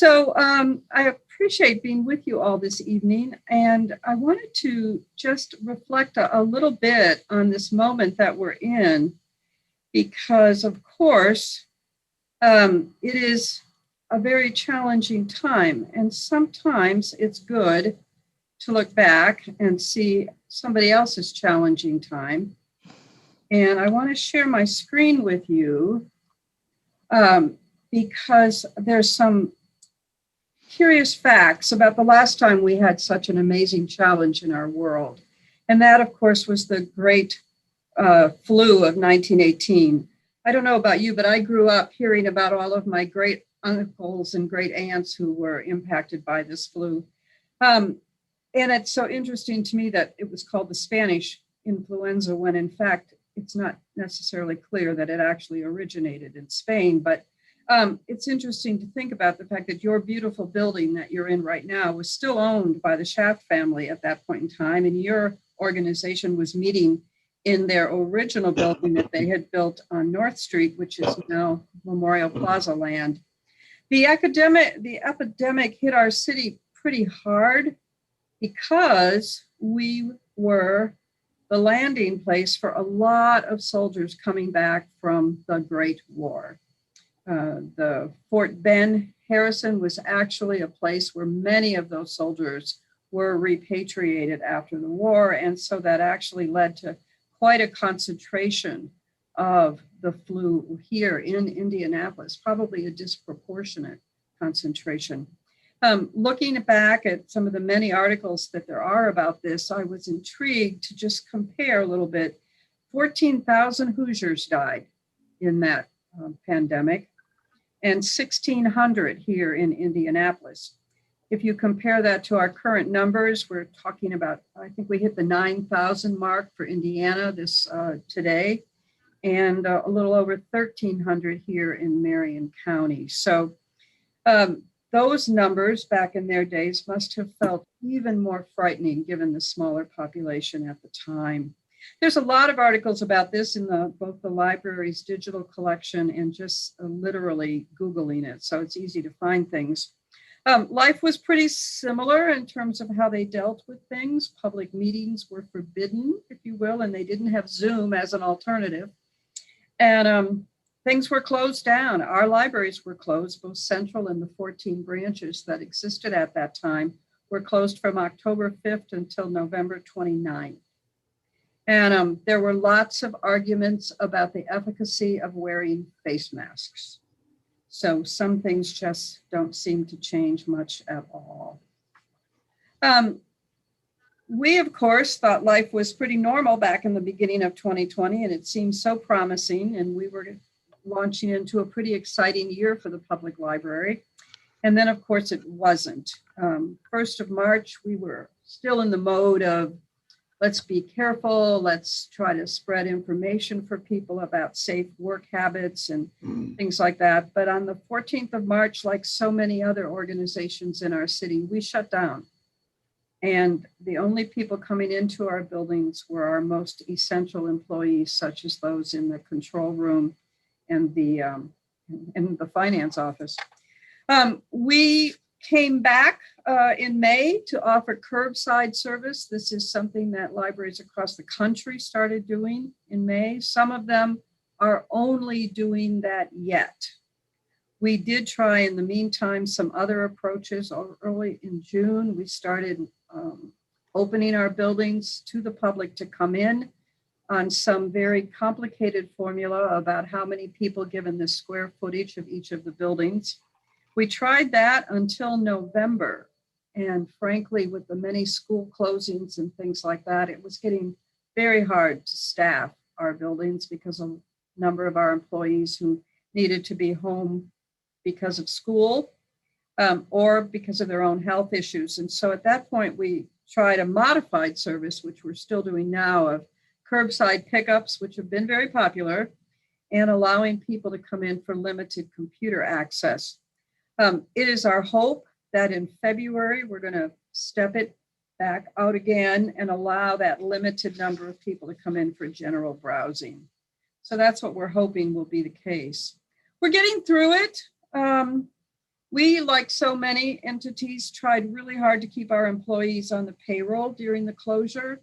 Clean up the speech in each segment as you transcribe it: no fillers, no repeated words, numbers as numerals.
I appreciate being with you all this evening, and I wanted to just reflect a little bit on this moment that we're in, because of course, it is a very challenging time, and sometimes it's good to look back and see somebody else's challenging time. And I want to share my screen with you because there's some curious facts about the last time we had such an amazing challenge in our world. And that, of course, was the great flu of 1918. I don't know about you, but I grew up hearing about all of my great uncles and great aunts who were impacted by this flu. And it's so interesting to me that it was called the Spanish influenza, when in fact, it's not necessarily clear that it actually originated in Spain. But it's interesting to think about the fact that your beautiful building that you're in right now was still owned by the Shaft family at that point in time, and your organization was meeting in their original building that they had built on North Street, which is now Memorial Plaza land. The epidemic hit our city pretty hard because we were the landing place for a lot of soldiers coming back from the Great War. The Fort Ben Harrison was actually a place where many of those soldiers were repatriated after the war. And so that actually led to quite a concentration of the flu here in Indianapolis, probably a disproportionate concentration. Looking back at some of the many articles that there are about this, I was intrigued to just compare a little bit. 14,000 Hoosiers died in that pandemic, and 1,600 here in Indianapolis. If you compare that to our current numbers, we're talking about, I think we hit the 9,000 mark for Indiana today, and a little over 1,300 here in Marion County. So those numbers back in their days must have felt even more frightening given the smaller population at the time. There's a lot of articles about this in both the library's digital collection and just literally Googling it, so it's easy to find things. Life was pretty similar in terms of how they dealt with things. Public meetings were forbidden, if you will, and they didn't have Zoom as an alternative. And things were closed down. Our libraries were closed, both central and the 14 branches that existed at that time were closed from October 5th until November 29th. And there were lots of arguments about the efficacy of wearing face masks. So some things just don't seem to change much at all. We, of course, thought life was pretty normal back in the beginning of 2020, and it seemed so promising, and we were launching into a pretty exciting year for the public library. And then, of course, it wasn't. 1st of March, we were still in the mode of, let's be careful, let's try to spread information for people about safe work habits and things like that. But on the 14th of March, like so many other organizations in our city, we shut down. And the only people coming into our buildings were our most essential employees, such as those in the control room and the finance office. We came back in May to offer curbside service. This is something that libraries across the country started doing in May. Some of them are only doing that yet. We did try in the meantime some other approaches. Early in June, we started opening our buildings to the public to come in on some very complicated formula about how many people given the square footage of each of the buildings. We tried that until November. And frankly, with the many school closings and things like that, it was getting very hard to staff our buildings because of a number of our employees who needed to be home because of school or because of their own health issues. And so at that point, we tried a modified service, which we're still doing now, of curbside pickups, which have been very popular, and allowing people to come in for limited computer access. It is our hope that in February, we're going to step it back out again and allow that limited number of people to come in for general browsing. So that's what we're hoping will be the case. We're getting through it. We, like so many entities, tried really hard to keep our employees on the payroll during the closure.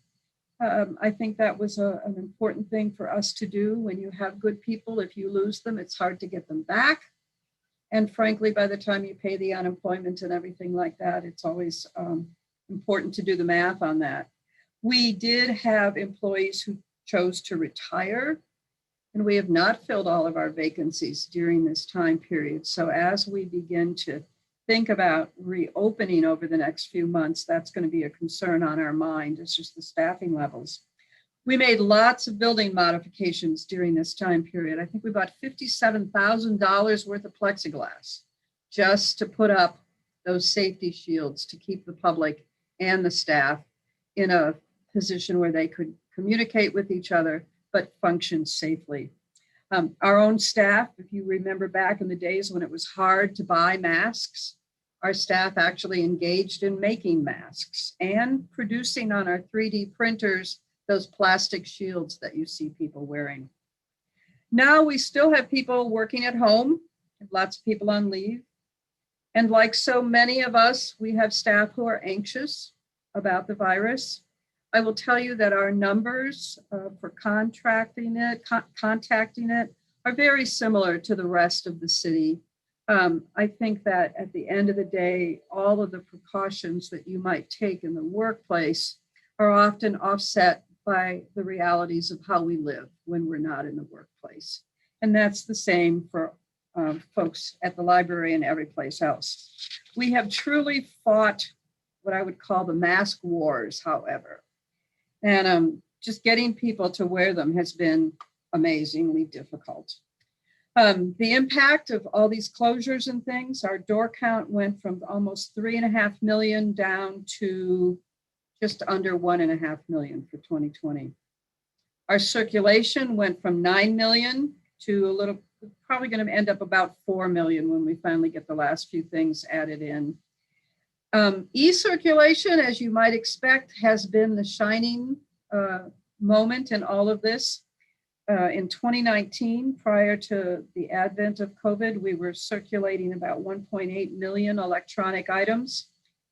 I think that was an important thing for us to do. When you have good people, if you lose them, it's hard to get them back. And frankly, by the time you pay the unemployment and everything like that, it's always important to do the math on that. We did have employees who chose to retire, and we have not filled all of our vacancies during this time period. So as we begin to think about reopening over the next few months, that's going to be a concern on our mind. It's just the staffing levels. We made lots of building modifications during this time period. I think we bought $57,000 worth of plexiglass just to put up those safety shields to keep the public and the staff in a position where they could communicate with each other, but function safely. Our own staff, if you remember back in the days when it was hard to buy masks, our staff actually engaged in making masks and producing on our 3D printers those plastic shields that you see people wearing. Now we still have people working at home, lots of people on leave. And like so many of us, we have staff who are anxious about the virus. I will tell you that our numbers for contacting it are very similar to the rest of the city. I think that at the end of the day, all of the precautions that you might take in the workplace are often offset by the realities of how we live when we're not in the workplace. And that's the same for folks at the library and every place else. We have truly fought what I would call the mask wars, however. And just getting people to wear them has been amazingly difficult. The impact of all these closures and things, our door count went from almost 3.5 million down to just under 1.5 million for 2020. Our circulation went from 9 million to probably going to end up about 4 million when we finally get the last few things added in. E-circulation, as you might expect, has been the shining moment in all of this. In 2019, prior to the advent of COVID, we were circulating about 1.8 million electronic items.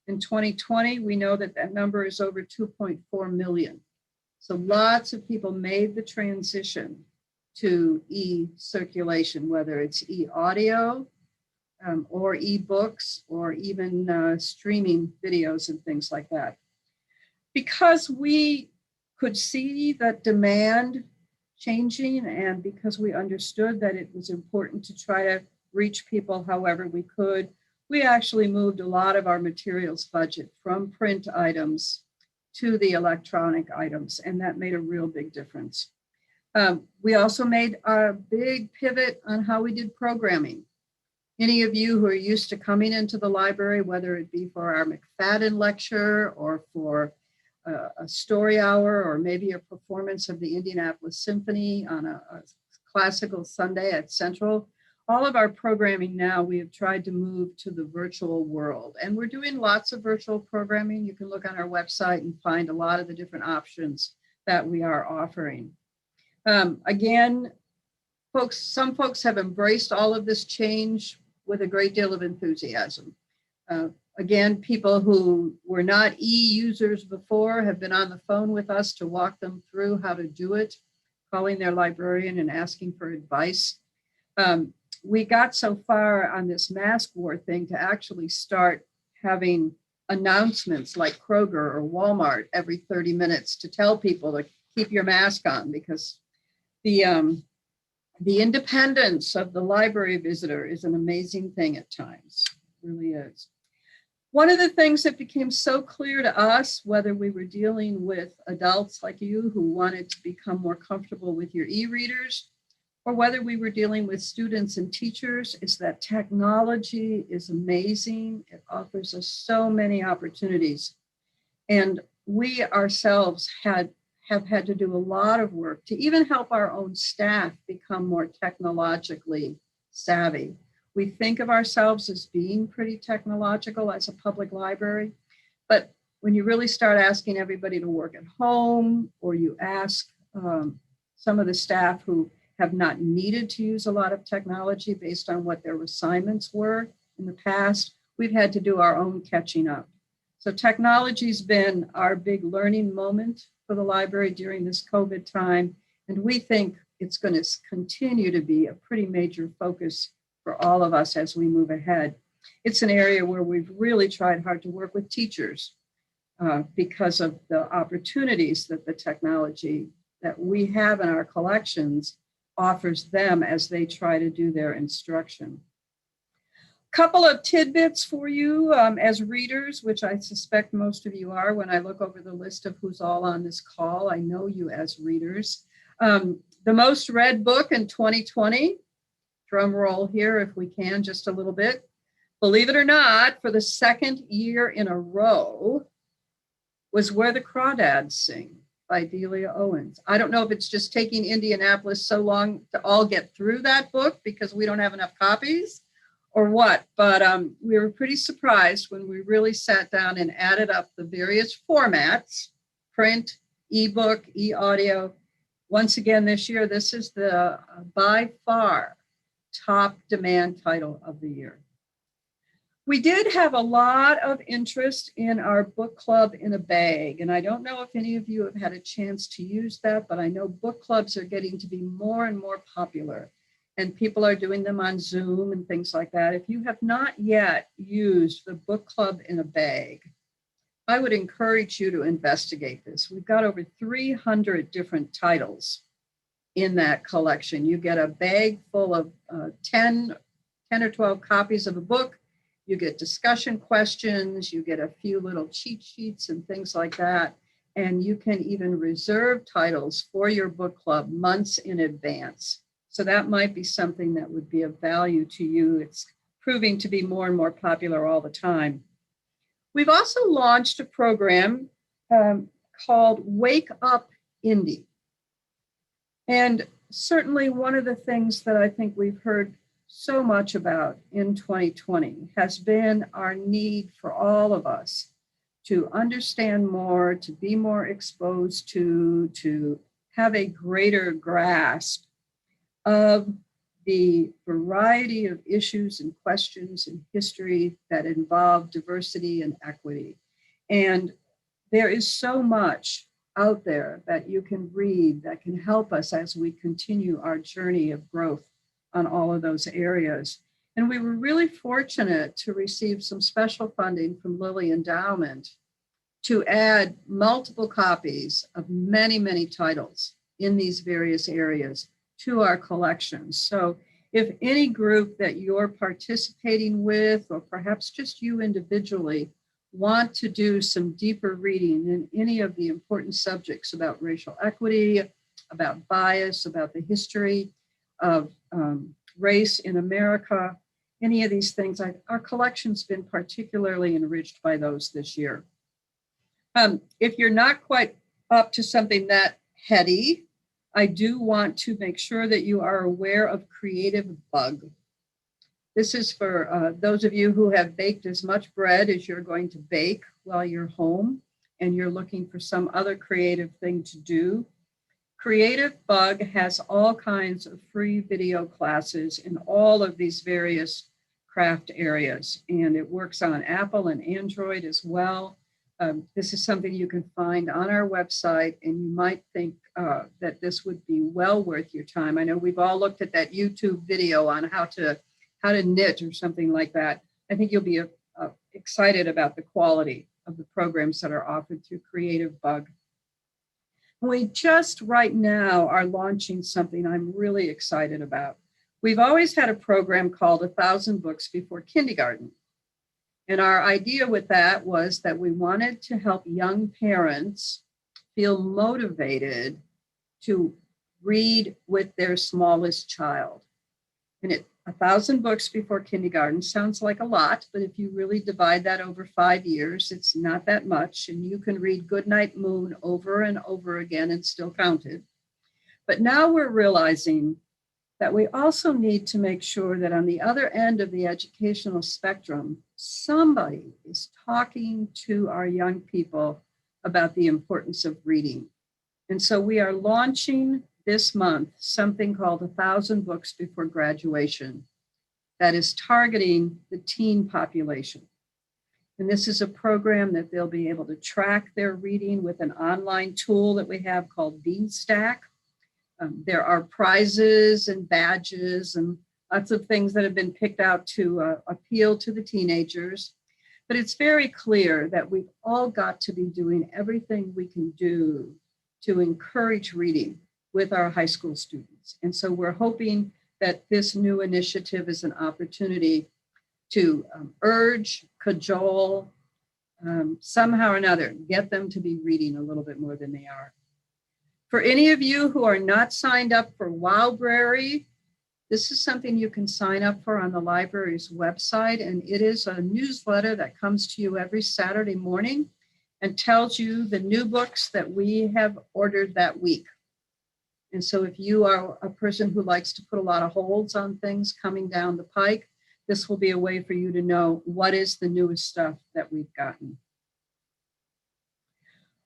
In 2020, we know that that number is over 2.4 million. So lots of people made the transition to e-circulation, whether it's e-audio, or ebooks, or even streaming videos and things like that. Because we could see that demand changing, and because we understood that it was important to try to reach people however we could, we actually moved a lot of our materials budget from print items to the electronic items, and that made a real big difference. We also made a big pivot on how we did programming. Any of you who are used to coming into the library, whether it be for our McFadden lecture or for a story hour, or maybe a performance of the Indianapolis Symphony on a classical Sunday at Central, all of our programming now, we have tried to move to the virtual world. And we're doing lots of virtual programming. You can look on our website and find a lot of the different options that we are offering. Again, some folks have embraced all of this change with a great deal of enthusiasm. Again, people who were not e-users before have been on the phone with us to walk them through how to do it, calling their librarian and asking for advice. We got so far on this mask war thing to actually start having announcements like Kroger or Walmart every 30 minutes to tell people to keep your mask on, because the independence of the library visitor is an amazing thing at times. It really is. One of the things that became so clear to us, whether we were dealing with adults like you who wanted to become more comfortable with your e-readers, or whether we were dealing with students and teachers, is that technology is amazing. It offers us so many opportunities. And we ourselves have had to do a lot of work to even help our own staff become more technologically savvy. We think of ourselves as being pretty technological as a public library, but when you really start asking everybody to work at home, or you ask some of the staff who have not needed to use a lot of technology based on what their assignments were in the past, we've had to do our own catching up. So technology's been our big learning moment for the library during this COVID time, and we think it's going to continue to be a pretty major focus for all of us as we move ahead. It's an area where we've really tried hard to work with teachers because of the opportunities that the technology that we have in our collections offers them as they try to do their instruction. Couple of tidbits for you as readers, which I suspect most of you are when I look over the list of who's all on this call. I know you as readers. The most read book in 2020, drum roll here if we can, just a little bit. Believe it or not, for the second year in a row, was Where the Crawdads Sing by Delia Owens. I don't know if it's just taking Indianapolis so long to all get through that book because we don't have enough copies or what, but we were pretty surprised when we really sat down and added up the various formats, print, ebook, e-audio. Once again this year, this is the by far top demand title of the year. We did have a lot of interest in our book club in a bag, and I don't know if any of you have had a chance to use that, but I know book clubs are getting to be more and more popular, and people are doing them on Zoom and things like that. If you have not yet used the book club in a bag, I would encourage you to investigate this. We've got over 300 different titles in that collection. You get a bag full of 10 or 12 copies of a book. You get discussion questions, you get a few little cheat sheets and things like that. And you can even reserve titles for your book club months in advance. So that might be something that would be of value to you. It's proving to be more and more popular all the time. We've also launched a program called Wake Up Indie. And certainly one of the things that I think we've heard so much about in 2020 has been our need for all of us to understand more, to be more exposed to have a greater grasp of the variety of issues and questions in history that involve diversity and equity. And there is so much out there that you can read that can help us as we continue our journey of growth on all of those areas. And we were really fortunate to receive some special funding from Lilly Endowment to add multiple copies of many, many titles in these various areas to our collections. So if any group that you're participating with, or perhaps just you individually, want to do some deeper reading in any of the important subjects about racial equity, about bias, about the history of race in America, any of these things, our collection's been particularly enriched by those this year. If you're not quite up to something that heady, I do want to make sure that you are aware of Creative Bug. This is for those of you who have baked as much bread as you're going to bake while you're home and you're looking for some other creative thing to do. Creative Bug has all kinds of free video classes in all of these various craft areas, and it works on Apple and Android as well. This is something you can find on our website, and you might think that this would be well worth your time. I know we've all looked at that YouTube video on how to knit or something like that. I think you'll be excited about the quality of the programs that are offered through Creative Bug. We just right now are launching something I'm really excited about. We've always had a program called 1,000 Books Before Kindergarten. And our idea with that was that we wanted to help young parents feel motivated to read with their smallest child. And 1,000 books before kindergarten sounds like a lot, but if you really divide that over 5 years, it's not that much. And you can read Goodnight Moon over and over again and still count it. But now we're realizing that we also need to make sure that on the other end of the educational spectrum, somebody is talking to our young people about the importance of reading. And so we are launching this month something called 1,000 Books Before Graduation. that is targeting the teen population. And this is a program that they'll be able to track their reading with an online tool that we have called Beanstack. There are prizes and badges and lots of things that have been picked out to appeal to the teenagers. But it's very clear that we've all got to be doing everything we can do to encourage reading with our high school students. And so we're hoping that this new initiative is an opportunity to urge, cajole, somehow or another, get them to be reading a little bit more than they are. For any of you who are not signed up for Wowbrary, this is something you can sign up for on the library's website, and it is a newsletter that comes to you every Saturday morning and tells you the new books that we have ordered that week. And so if you are a person who likes to put a lot of holds on things coming down the pike, this will be a way for you to know what is the newest stuff that we've gotten.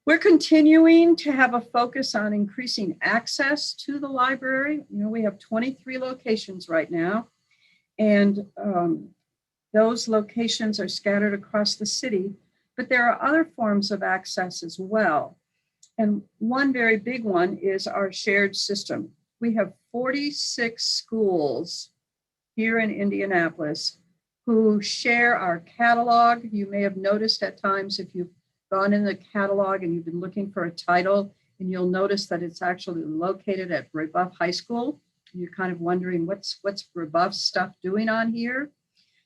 We're continuing to have a focus on increasing access to the library. You know, we have 23 locations right now, and those locations are scattered across the city, but there are other forms of access as well. And one very big one is our shared system. We have 46 schools here in Indianapolis who share our catalog. You may have noticed at times if you've gone in the catalog and you've been looking for a title, and you'll notice that it's actually located at Brebeuf High School. You're kind of wondering what's Brebeuf's stuff doing on here.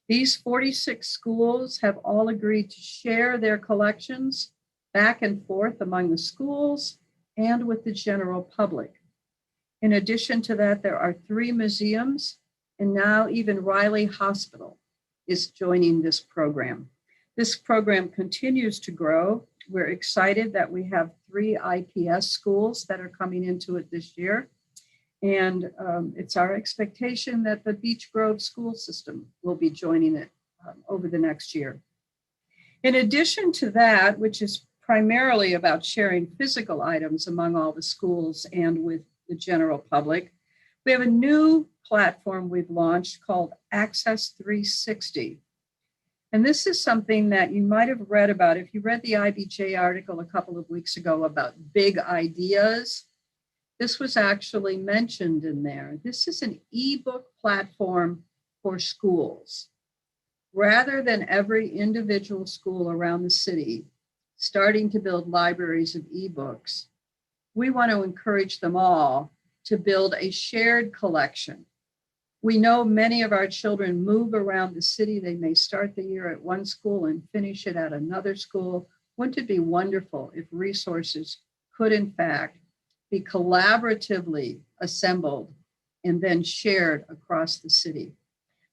These 46 schools have all agreed to share their collections back and forth among the schools and with the general public. In addition to that, there are 3 museums, and now even Riley Hospital is joining this program. This program continues to grow. We're excited that we have 3 IPS schools that are coming into it this year. And it's our expectation that the Beech Grove school system will be joining it over the next year. In addition to that, which is primarily about sharing physical items among all the schools and with the general public, we have a new platform we've launched called Access 360. And this is something that you might have read about. If you read the IBJ article a couple of weeks ago about big ideas, this was actually mentioned in there. This is an ebook platform for schools. Rather than every individual school around the city starting to build libraries of ebooks, we want to encourage them all to build a shared collection. We know many of our children move around the city. They may start the year at one school and finish it at another school. Wouldn't it be wonderful if resources could, in fact, be collaboratively assembled and then shared across the city?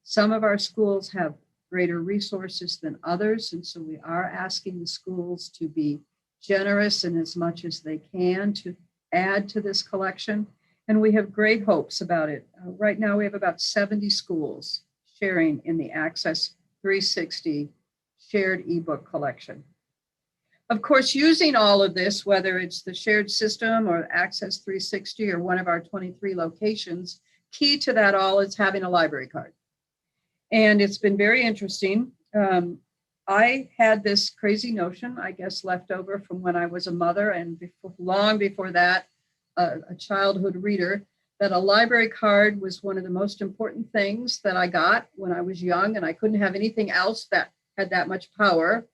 Some of our schools have greater resources than others, and so we are asking the schools to be generous in as much as they can to add to this collection. And we have great hopes about it. Right now, we have about 70 schools sharing in the Access 360 shared ebook collection. Of course, using all of this, whether it's the shared system or Access 360 or one of our 23 locations, key to that all is having a library card. And it's been very interesting. I had this crazy notion, I guess, left over from when I was a mother and long before that, a childhood reader, that a library card was one of the most important things that I got when I was young, and I couldn't have anything else that had that much power.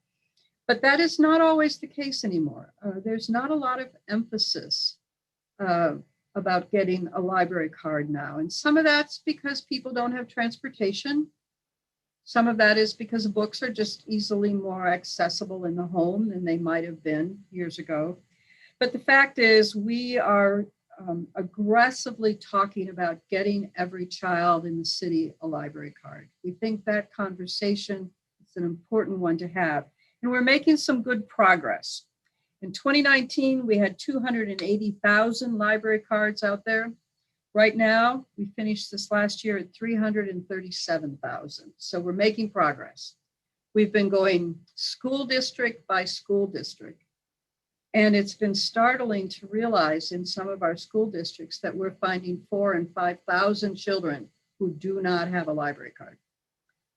But that is not always the case anymore. There's not a lot of emphasis about getting a library card now. And some of that's because people don't have transportation. Some of that is because books are just easily more accessible in the home than they might have been years ago. But the fact is, we are aggressively talking about getting every child in the city a library card. We think that conversation is an important one to have. And we're making some good progress. In 2019, we had 280,000 library cards out there. Right now, we finished this last year at 337,000. So we're making progress. We've been going school district by school district. And it's been startling to realize in some of our school districts that we're finding 4,000 and 5,000 children who do not have a library card.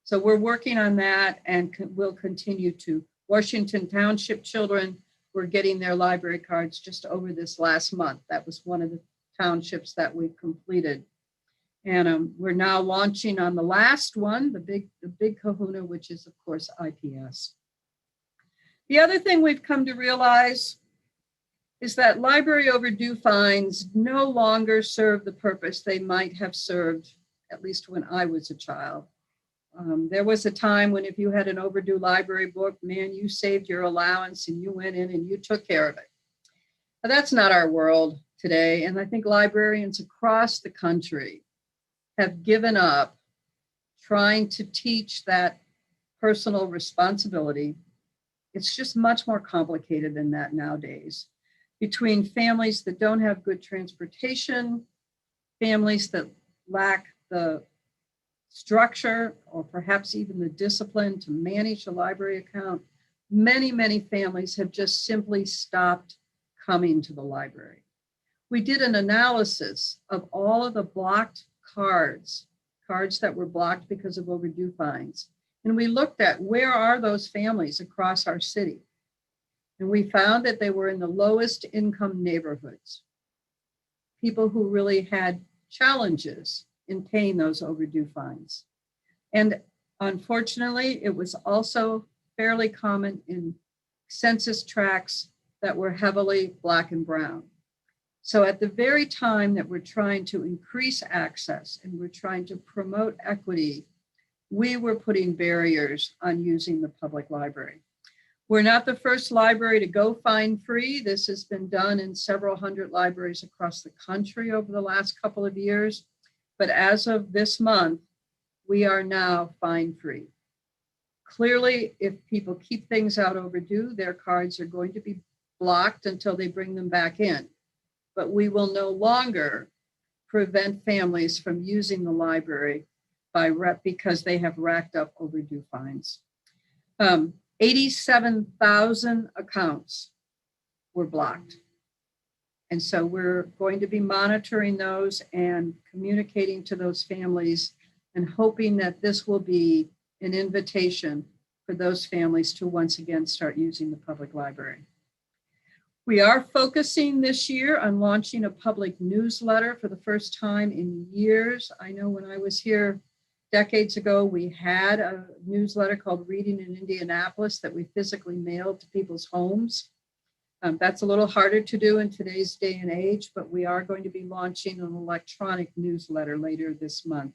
So we're working on that and we'll continue to. Washington Township children were getting their library cards just over this last month. That was one of the townships that we completed. And we're now launching on the last one, the big kahuna, which is, of course, IPS. The other thing we've come to realize is that library overdue fines no longer serve the purpose they might have served, at least when I was a child. There was a time when if you had an overdue library book, man, you saved your allowance and you went in and you took care of it. But that's not our world today. And I think librarians across the country have given up trying to teach that personal responsibility. It's just much more complicated than that nowadays. Between families that don't have good transportation, families that lack the structure or perhaps even the discipline to manage a library account, many, many families have just simply stopped coming to the library. We did an analysis of all of the blocked cards that were blocked because of overdue fines. And we looked at where are those families across our city. And we found that they were in the lowest income neighborhoods, people who really had challenges in paying those overdue fines. And unfortunately, it was also fairly common in census tracts that were heavily Black and brown. So at the very time that we're trying to increase access and we're trying to promote equity, we were putting barriers on using the public library. We're not the first library to go fine free. This has been done in several hundred libraries across the country over the last couple of years. But as of this month, we are now fine free. Clearly, if people keep things out overdue, their cards are going to be blocked until they bring them back in. But we will no longer prevent families from using the library because they have racked up overdue fines. 87,000 accounts were blocked. And so we're going to be monitoring those and communicating to those families and hoping that this will be an invitation for those families to once again start using the public library. We are focusing this year on launching a public newsletter for the first time in years. I know when I was here decades ago, we had a newsletter called Reading in Indianapolis that we physically mailed to people's homes. That's a little harder to do in today's day and age, but we are going to be launching an electronic newsletter later this month.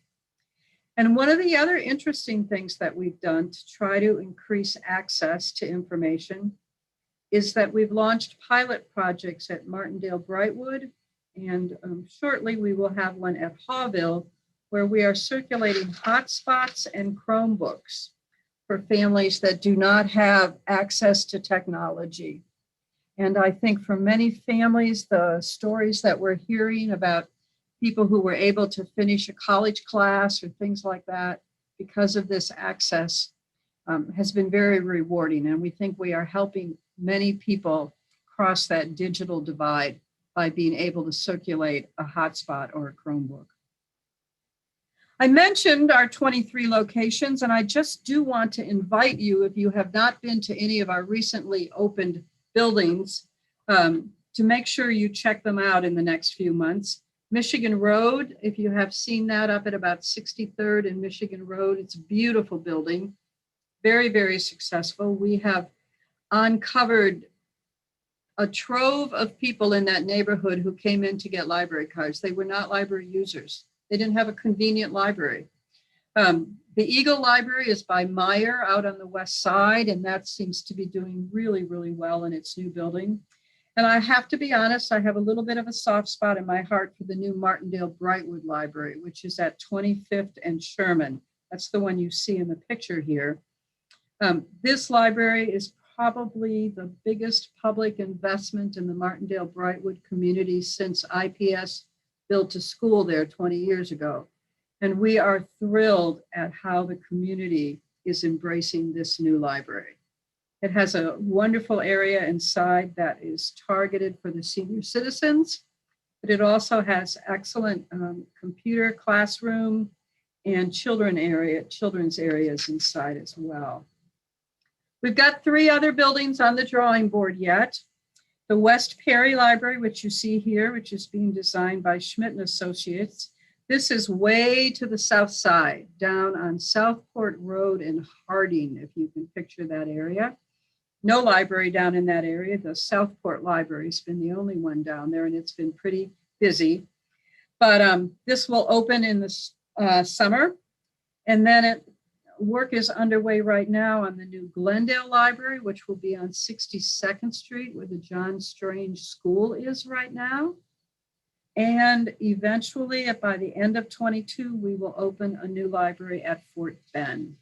And one of the other interesting things that we've done to try to increase access to information is that we've launched pilot projects at Martindale-Brightwood, and shortly we will have one at Hawville, where we are circulating hotspots and Chromebooks for families that do not have access to technology. And I think for many families, the stories that we're hearing about people who were able to finish a college class or things like that because of this access has been very rewarding. And we think we are helping many people cross that digital divide by being able to circulate a hotspot or a Chromebook. I mentioned our 23 locations, and I just do want to invite you, if you have not been to any of our recently opened buildings, to make sure you check them out in the next few months. Michigan Road, if you have seen that up at about 63rd and Michigan Road, it's a beautiful building, very, very successful. We have uncovered a trove of people in that neighborhood who came in to get library cards. They were not library users. They didn't have a convenient library. The Eagle Library is by Meyer out on the west side, and that seems to be doing really, really well in its new building. And I have to be honest, I have a little bit of a soft spot in my heart for the new Martindale-Brightwood Library, which is at 25th and Sherman. That's the one you see in the picture here. This library is probably the biggest public investment in the Martindale-Brightwood community since IPS built a school there 20 years ago. And we are thrilled at how the community is embracing this new library. It has a wonderful area inside that is targeted for the senior citizens, but it also has excellent computer classroom and children's areas inside as well. We've got 3 other buildings on the drawing board yet. The West Perry Library, which you see here, which is being designed by Schmidt and Associates. This is way to the south side, down on Southport Road in Harding, if you can picture that area. No library down in that area. The Southport Library has been the only one down there, and it's been pretty busy. But this will open in the summer, and then work is underway right now on the new Glendale Library, which will be on 62nd Street, where the John Strange School is right now. And eventually, by the end of 22, we will open a new library at Fort Bend.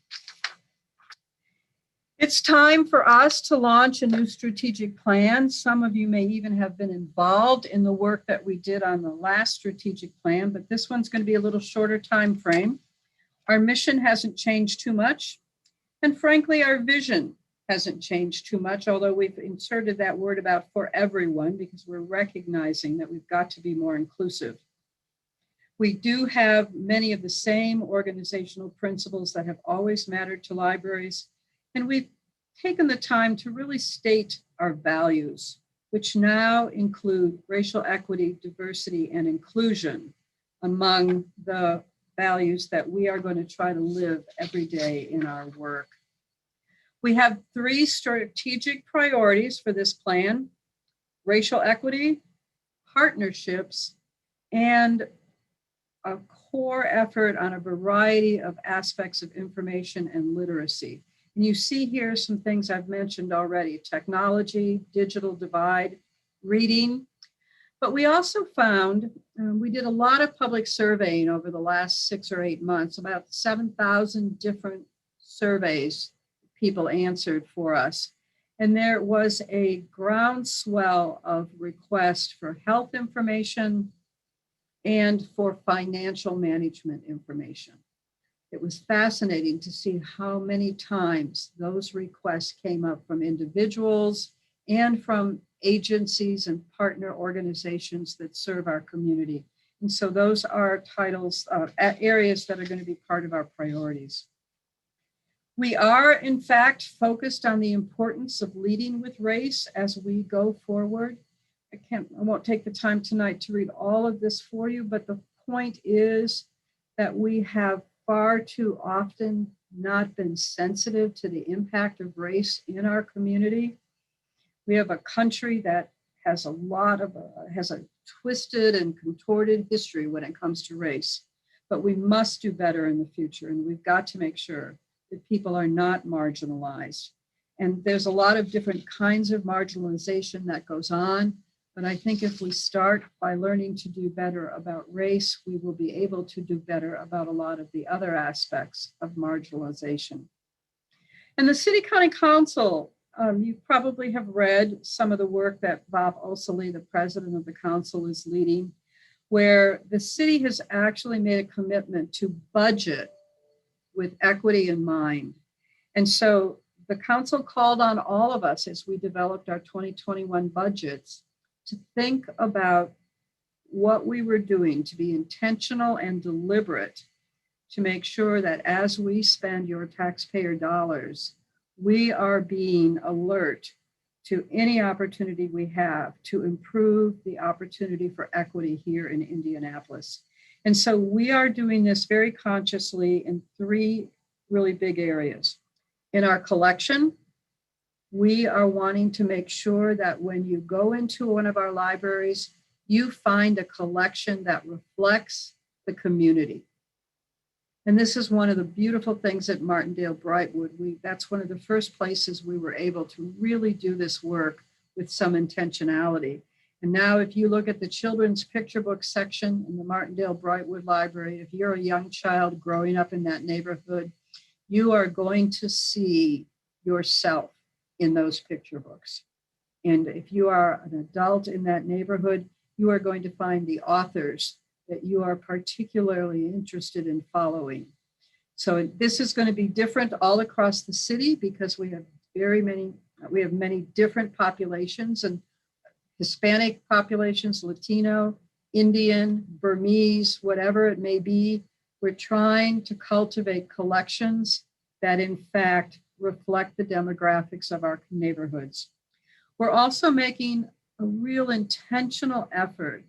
It's time for us to launch a new strategic plan. Some of you may even have been involved in the work that we did on the last strategic plan, but this one's going to be a little shorter time frame. Our mission hasn't changed too much. And frankly, our vision hasn't changed too much, although we've inserted that word about for everyone because we're recognizing that we've got to be more inclusive. We do have many of the same organizational principles that have always mattered to libraries. And we've taken the time to really state our values, which now include racial equity, diversity, and inclusion among the values that we are going to try to live every day in our work. We have 3 strategic priorities for this plan: racial equity, partnerships, and a core effort on a variety of aspects of information and literacy. And you see here some things I've mentioned already: technology, digital divide, reading. But we also found, we did a lot of public surveying over the last 6 or 8 months, about 7,000 different surveys people answered for us. And there was a groundswell of requests for health information and for financial management information. It was fascinating to see how many times those requests came up from individuals and from agencies and partner organizations that serve our community. And so those are titles, areas that are going to be part of our priorities. We are, in fact, focused on the importance of leading with race as we go forward. I won't take the time tonight to read all of this for you, but the point is that we have far too often not been sensitive to the impact of race in our community. We have a country that has a twisted and contorted history when it comes to race, but we must do better in the future, and we've got to make sure that people are not marginalized. And there's a lot of different kinds of marginalization that goes on, but I think if we start by learning to do better about race, we will be able to do better about a lot of the other aspects of marginalization. And the City-County Council, you probably have read some of the work that Bob Oseley, the president of the council, is leading, where the city has actually made a commitment to budget with equity in mind. And so the council called on all of us as we developed our 2021 budgets to think about what we were doing, to be intentional and deliberate, to make sure that as we spend your taxpayer dollars, we are being alert to any opportunity we have to improve the opportunity for equity here in Indianapolis. And so we are doing this very consciously in 3 really big areas. In our collection, we are wanting to make sure that when you go into one of our libraries, you find a collection that reflects the community. And this is one of the beautiful things at Martindale Brightwood. That's one of the first places we were able to really do this work with some intentionality. And now if you look at the children's picture book section in the Martindale Brightwood Library, if you're a young child growing up in that neighborhood, you are going to see yourself in those picture books. And if you are an adult in that neighborhood, you are going to find the authors that you are particularly interested in following. So this is going to be different all across the city because we have many different populations, and Hispanic populations, Latino, Indian, Burmese, whatever it may be. We're trying to cultivate collections that in fact reflect the demographics of our neighborhoods. We're also making a real intentional effort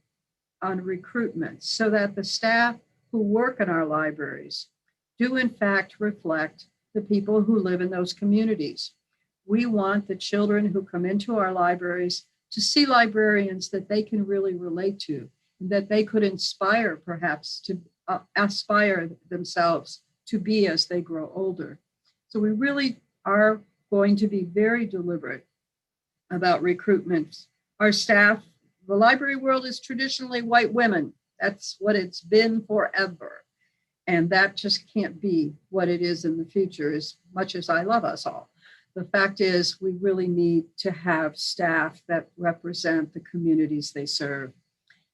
on recruitment so that the staff who work in our libraries do in fact reflect the people who live in those communities. We want the children who come into our libraries to see librarians that they can really relate to, and that they could inspire perhaps to aspire themselves to be as they grow older. So we really are going to be very deliberate about recruitment. Our staff, the library world is traditionally white women. That's what it's been forever. And that just can't be what it is in the future, as much as I love us all. The fact is, we really need to have staff that represent the communities they serve.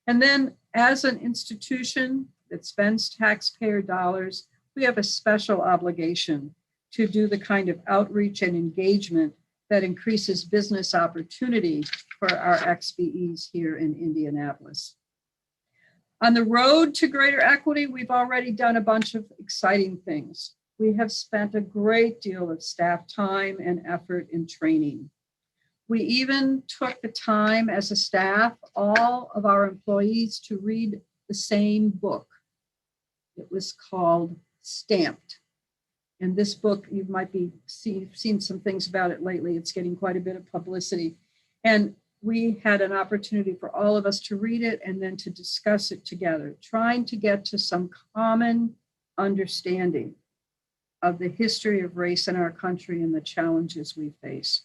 And then as an institution that spends taxpayer dollars, we have a special obligation to do the kind of outreach and engagement that increases business opportunity for our XBEs here in Indianapolis. On the road to greater equity, we've already done a bunch of exciting things. We have spent a great deal of staff time and effort in training. We even took the time as a staff, all of our employees, to read the same book. It was called Stamped. And this book, you might be seen some things about it lately. It's getting quite a bit of publicity. And we had an opportunity for all of us to read it and then to discuss it together, trying to get to some common understanding of the history of race in our country and the challenges we face.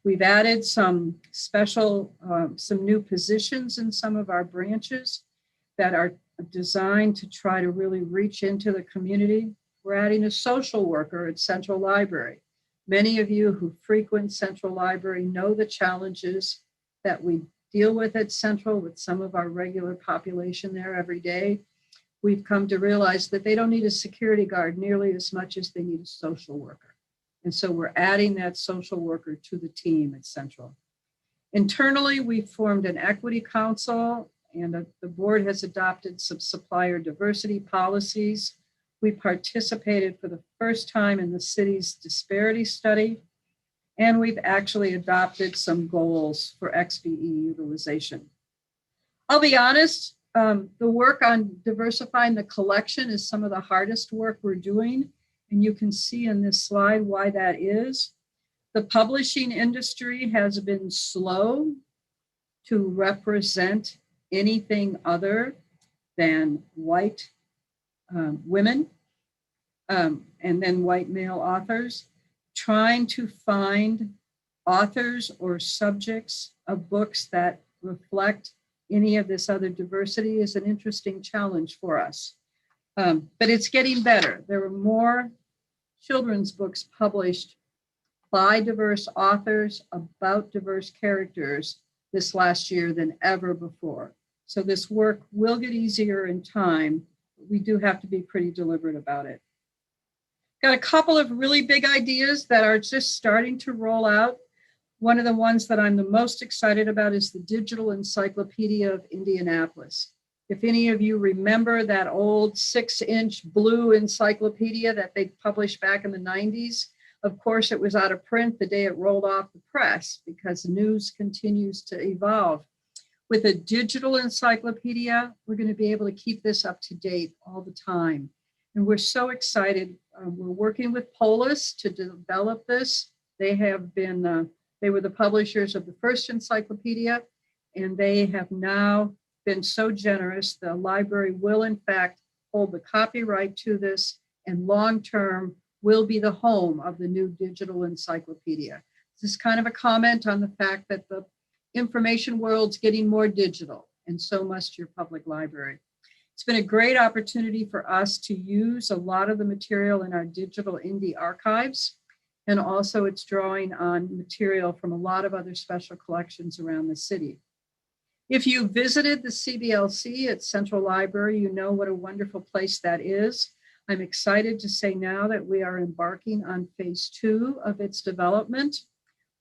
We've added some some new positions in some of our branches that are designed to try to really reach into the community. We're adding a social worker at Central Library. Many of you who frequent Central Library know the challenges that we deal with at Central with some of our regular population there every day. We've come to realize that they don't need a security guard nearly as much as they need a social worker. And so we're adding that social worker to the team at Central. Internally, we formed an equity council, and the board has adopted some supplier diversity policies. We participated for the first time in the city's disparity study, and we've actually adopted some goals for XBE utilization. I'll be honest, the work on diversifying the collection is some of the hardest work we're doing, and you can see in this slide why that is. The publishing industry has been slow to represent anything other than white women and then white male authors. Trying to find authors or subjects of books that reflect any of this other diversity is an interesting challenge for us. But it's getting better. There were more children's books published by diverse authors about diverse characters this last year than ever before. So this work will get easier in time. We do have to be pretty deliberate about it. Got a couple of really big ideas that are just starting to roll out. One of the ones that I'm the most excited about is the Digital Encyclopedia of Indianapolis. If any of you remember that old 6-inch blue encyclopedia that they published back in the 90s, of course, it was out of print the day it rolled off the press because news continues to evolve. With a digital encyclopedia, we're going to be able to keep this up to date all the time. And we're so excited. We're working with Polis to develop this. They have been, they were the publishers of the first encyclopedia, and they have now been so generous. The library will in fact hold the copyright to this, and long-term will be the home of the new digital encyclopedia. This is kind of a comment on the fact that the information world's getting more digital, and so must your public library. It's been a great opportunity for us to use a lot of the material in our digital Indie archives, and also it's drawing on material from a lot of other special collections around the city. If you visited the CBLC at Central Library, you know what a wonderful place that is. I'm excited to say now that we are embarking on phase 2 of its development.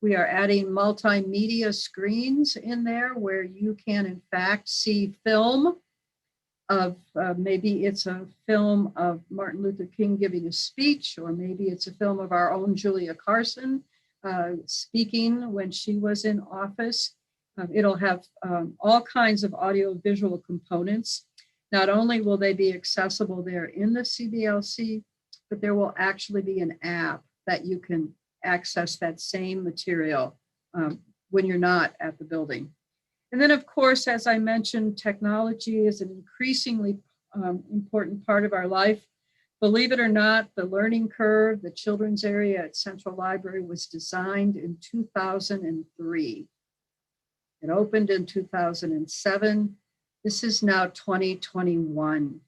We are adding multimedia screens in there where you can in fact see film of maybe it's a film of Martin Luther King giving a speech, or maybe it's a film of our own Julia Carson speaking when she was in office. It'll have all kinds of audio-visual components. Not only will they be accessible there in the CBLC, but there will actually be an app that you can access that same material when you're not at the building. And then, of course, as I mentioned, technology is an increasingly important part of our life. Believe it or not, the learning curve, the children's area at Central Library was designed in 2003. It opened in 2007. This is now 2021.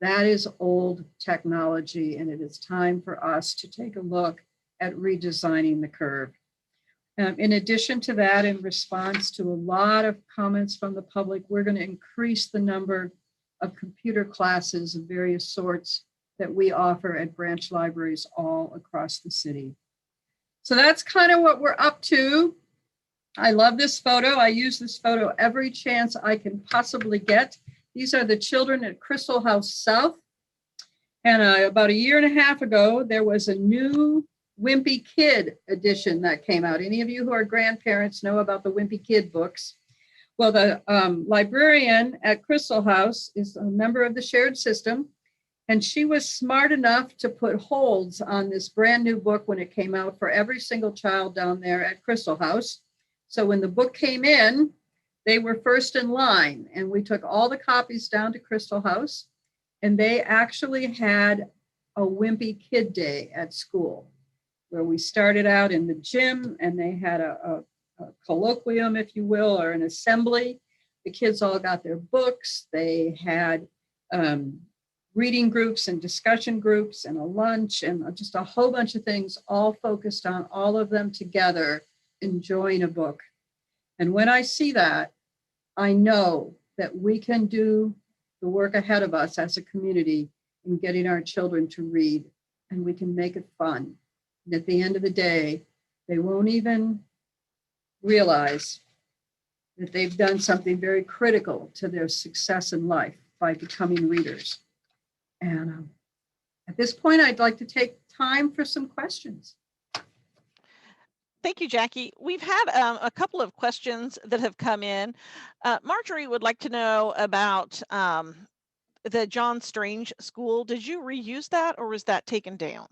That is old technology, and it is time for us to take a look at redesigning the curve. In addition to that, in response to a lot of comments from the public, we're going to increase the number of computer classes of various sorts that we offer at branch libraries all across the city. So that's kind of what we're up to. I love this photo. I use this photo every chance I can possibly get. These are the children at Crystal House South. And about a year and a half ago, there was a new Wimpy Kid edition that came out. Any of you who are grandparents know about the Wimpy Kid books. Well, the librarian at Crystal House is a member of the shared system, and she was smart enough to put holds on this brand new book when it came out for every single child down there at Crystal House. So when the book came in, they were first in line, and we took all the copies down to Crystal House, and they actually had a Wimpy Kid Day at school, where we started out in the gym, and they had a colloquium, if you will, or an assembly. The kids all got their books. They had reading groups and discussion groups and a lunch and just a whole bunch of things, all focused on all of them together enjoying a book. And when I see that, I know that we can do the work ahead of us as a community in getting our children to read, and we can make it fun. And at the end of the day, they won't even realize that they've done something very critical to their success in life by becoming readers. And at this point, I'd like to take time for some questions. Thank you, Jackie. We've had a couple of questions that have come in. Marjorie would like to know about the John Strange School. Did you reuse that, or was that taken down?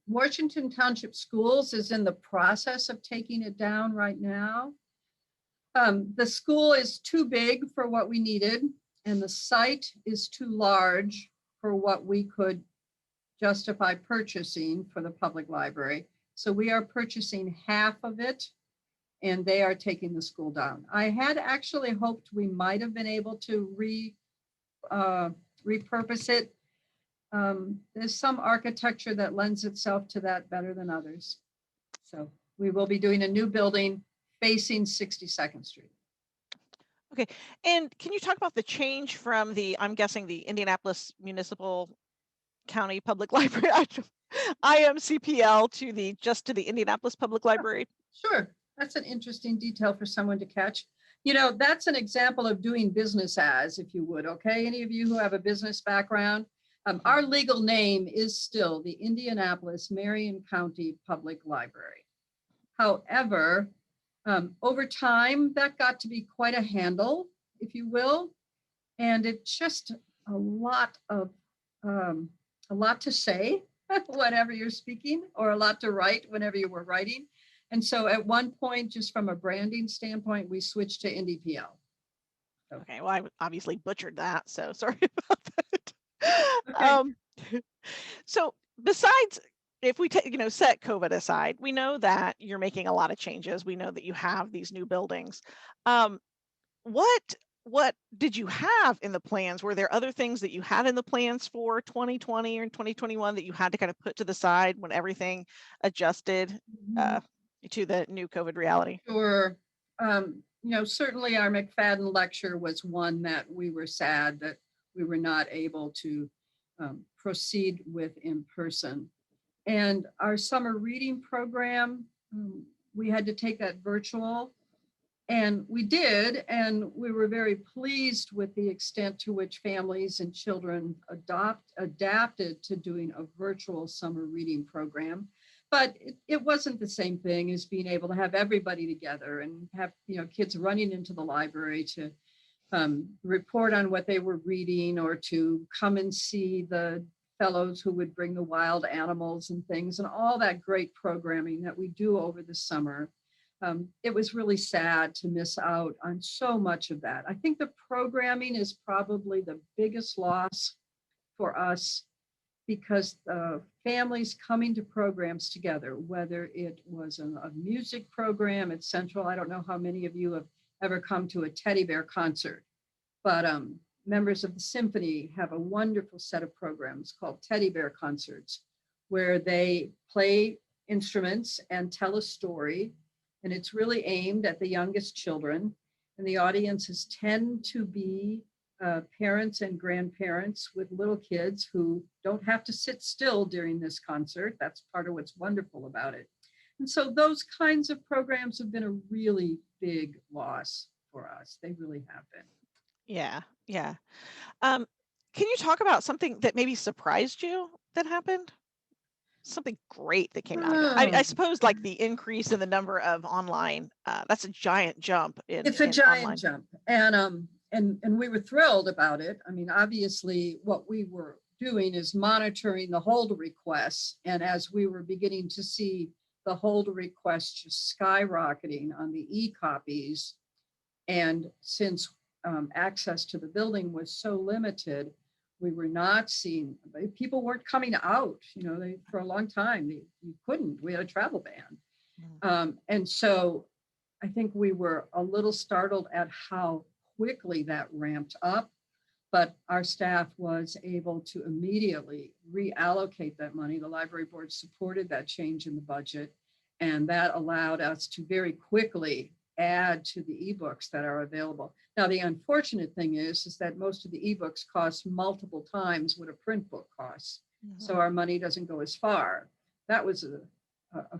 Washington Township Schools is in the process of taking it down right now. The school is too big for what we needed, and the site is too large for what we could justify purchasing for the public library. So we are purchasing half of it, and they are taking the school down. I had actually hoped we might have been able to repurpose it. There's some architecture that lends itself to that better than others. So we will be doing a new building facing 62nd Street. Okay, and can you talk about the change from the, I'm guessing the Indianapolis Municipal County Public Library, IMCPL, to the Indianapolis Public Library? Sure, that's an interesting detail for someone to catch. You know, that's an example of doing business as, if you would, okay? Any of you who have a business background, our legal name is still the Indianapolis Marion County Public Library. However, over time, that got to be quite a handle, if you will, and it's just a lot to say whenever you're speaking, or a lot to write whenever you were writing. And so at one point, just from a branding standpoint, we switched to IndiePL. So. Okay, well, I obviously butchered that, so sorry about that. Okay. So besides, if we take, set COVID aside, we know that you're making a lot of changes. We know that you have these new buildings. What did you have in the plans? Were there other things that you had in the plans for 2020 or 2021 that you had to kind of put to the side when everything adjusted to the new COVID reality? Sure. Certainly our McFadden lecture was one that we were sad that we were not able to proceed with in person. And our summer reading program, we had to take that virtual. And we did, and we were very pleased with the extent to which families and children adapted to doing a virtual summer reading program. But it wasn't the same thing as being able to have everybody together and have, you know, kids running into the library to report on what they were reading, or to come and see the fellows who would bring the wild animals and things, and all that great programming that we do over the summer. It was really sad to miss out on so much of that. I think the programming is probably the biggest loss for us, because families coming to programs together, whether it was a music program at Central. I don't know how many of you have ever come to a teddy bear concert, but members of the symphony have a wonderful set of programs called teddy bear concerts, where they play instruments and tell a story. And it's really aimed at the youngest children. And the audiences tend to be parents and grandparents with little kids who don't have to sit still during this concert. That's part of what's wonderful about it. And so those kinds of programs have been a really big loss for us. They really have been. Yeah, yeah. Can you talk about something that maybe surprised you that happened? Something great that came out of it. I suppose like the increase in the number of online, that's a giant jump it's a giant online. jump. And we were thrilled about it. I mean, obviously what we were doing is monitoring the hold requests. And as we were beginning to see the hold requests just skyrocketing on the e-copies, and since access to the building was so limited, we were not seeing, people weren't coming out, you know, for a long time, you couldn't, we had a travel ban. And so I think we were a little startled at how quickly that ramped up, but our staff was able to immediately reallocate that money. The library board supported that change in the budget, and that allowed us to very quickly add to the ebooks that are available. Now, the unfortunate thing is that most of the ebooks cost multiple times what a print book costs. Mm-hmm. So our money doesn't go as far. That was a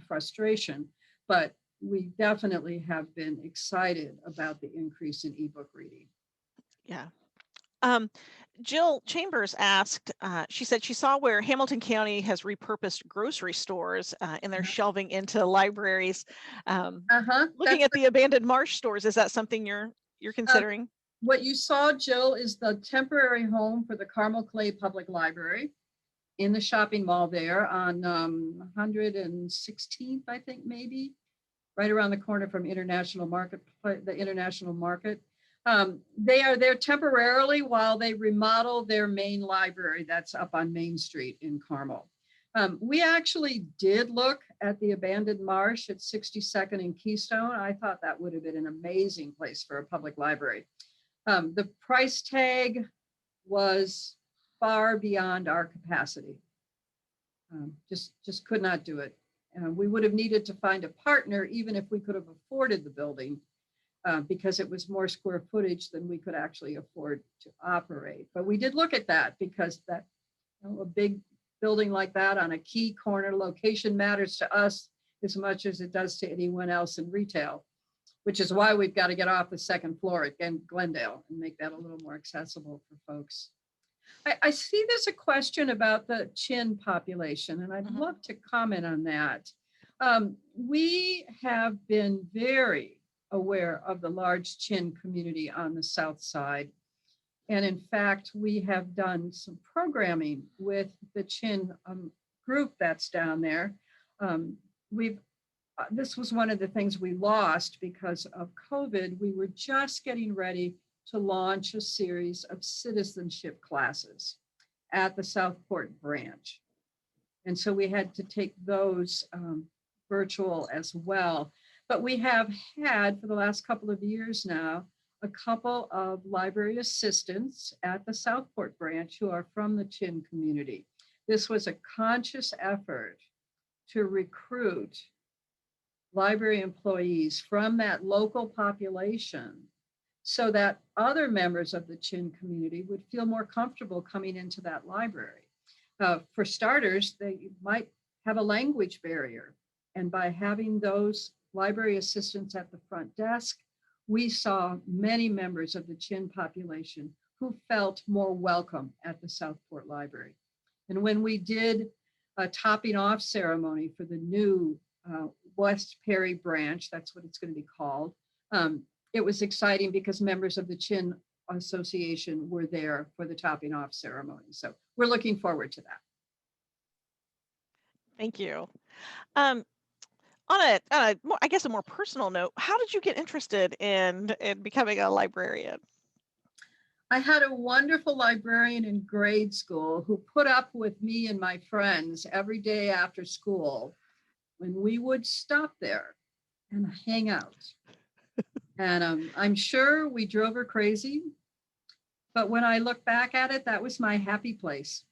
frustration, but we definitely have been excited about the increase in ebook reading. Yeah. Jill Chambers asked, she said she saw where Hamilton County has repurposed grocery stores and they're shelving into libraries. Looking at the abandoned Marsh stores, is that something you're considering? What you saw, Jill, is the temporary home for the Carmel Clay Public Library in the shopping mall there on 116th, I think, maybe, right around the corner from International Market, the International Market. They are there temporarily while they remodel their main library that's up on Main Street in Carmel. We actually did look at the abandoned Marsh at 62nd and Keystone. I thought that would have been an amazing place for a public library. The price tag was far beyond our capacity. Just could not do it. We would have needed to find a partner even if we could have afforded the building. Because it was more square footage than we could actually afford to operate. But we did look at that because that, you know, a big building like that on a key corner location matters to us as much as it does to anyone else in retail, which is why we've got to get off the second floor at Glendale and make that a little more accessible for folks. I see there's a question about the Chin population, and I'd love to comment on that. We have been very aware of the large Chin community on the South Side. And in fact, we have done some programming with the Chin group that's down there. This was one of the things we lost because of COVID. We were just getting ready to launch a series of citizenship classes at the Southport branch. And so we had to take those virtual as well. But we have had, for the last couple of years now, a couple of library assistants at the Southport branch who are from the Chin community. This was a conscious effort to recruit library employees from that local population so that other members of the Chin community would feel more comfortable coming into that library. For starters, they might have a language barrier. And by having those library assistants at the front desk we saw many members of the Chin population who felt more welcome at the Southport Library. And when we did a topping off ceremony for the new West Perry branch, that's what it's going to be called, it was exciting because members of the Chin Association were there for the topping off ceremony. So we're looking forward to that. Thank you. On a more, I guess, a more personal note, how did you get interested in becoming a librarian? I had a wonderful librarian in grade school who put up with me and my friends every day after school when we would stop there and hang out. And I'm sure we drove her crazy, but when I look back at it, that was my happy place.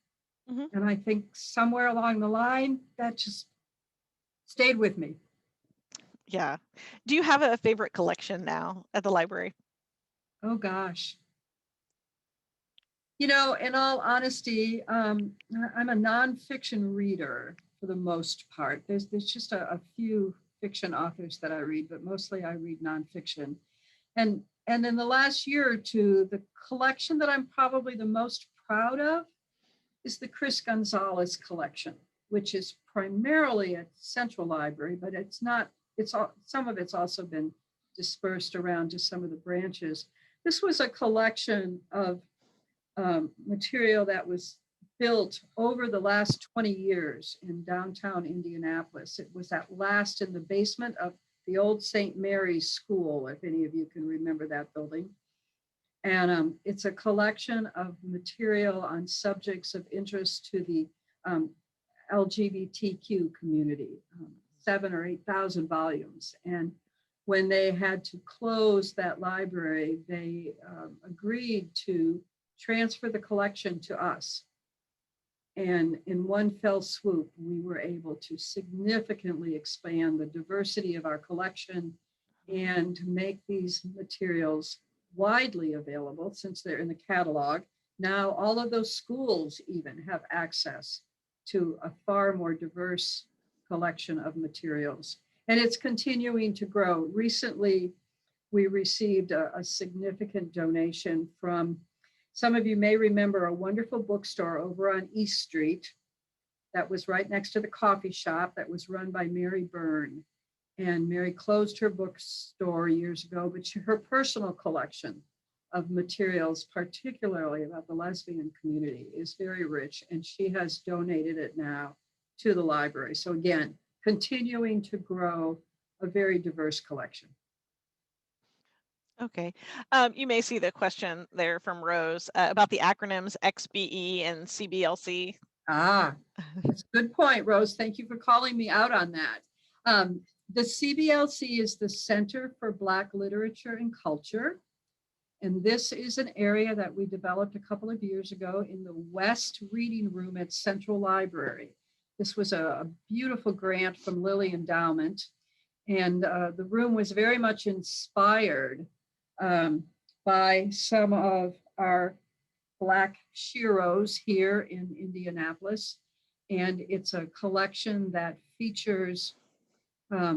Mm-hmm. And I think somewhere along the line, that just stayed with me. Yeah. Do you have a favorite collection now at the library? Oh, gosh. You know, in all honesty, I'm a nonfiction reader for the most part. There's just a few fiction authors that I read, but mostly I read nonfiction. And in the last year or two, the collection that I'm probably the most proud of is the Chris Gonzalez collection, which is primarily at Central Library, but some of it's also been dispersed around to some of the branches. This was a collection of material that was built over the last 20 years in downtown Indianapolis. It was at last in the basement of the old St. Mary's School, if any of you can remember that building. And it's a collection of material on subjects of interest to the LGBTQ community, 7,000 or 8,000 volumes. And when they had to close that library, they agreed to transfer the collection to us. And in one fell swoop, we were able to significantly expand the diversity of our collection and make these materials widely available since they're in the catalog. Now, all of those schools even have access to a far more diverse collection of materials. And it's continuing to grow. Recently, we received a significant donation from, some of you may remember, a wonderful bookstore over on East Street that was right next to the coffee shop that was run by Mary Byrne. And Mary closed her bookstore years ago, but her personal collection of materials, particularly about the lesbian community, is very rich, and she has donated it now to the library. So again, continuing to grow a very diverse collection. Okay. You may see the question there from Rose about the acronyms XBE and CBLC. Ah, that's a good point, Rose. Thank you for calling me out on that. The CBLC is the Center for Black Literature and Culture. And this is an area that we developed a couple of years ago in the West Reading Room at Central Library. This was a beautiful grant from Lilly Endowment. And the room was very much inspired by some of our Black sheroes here in Indianapolis. And it's a collection that features a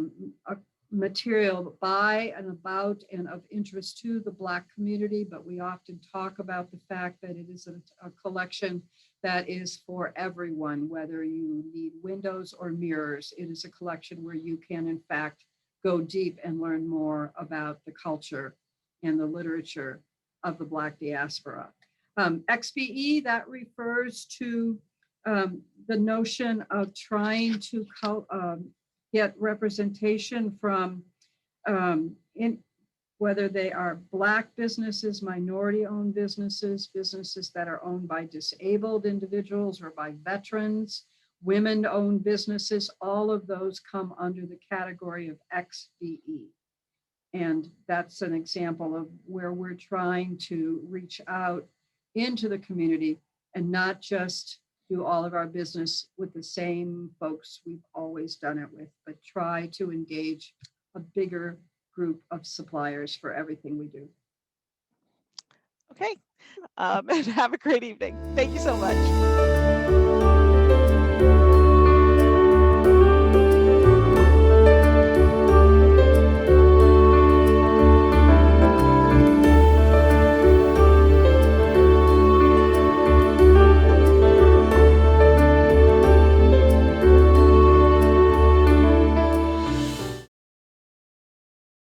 material by and about and of interest to the Black community, but we often talk about the fact that it is a collection that is for everyone, whether you need windows or mirrors. It is a collection where you can, in fact, go deep and learn more about the culture and the literature of the Black diaspora. XBE, that refers to the notion of trying to get representation from whether they are Black businesses, minority-owned businesses, businesses that are owned by disabled individuals or by veterans, women-owned businesses. All of those come under the category of XBE. And that's an example of where we're trying to reach out into the community and not just do all of our business with the same folks we've always done it with, but try to engage a bigger group of suppliers for everything we do. Okay, and have a great evening. Thank you so much.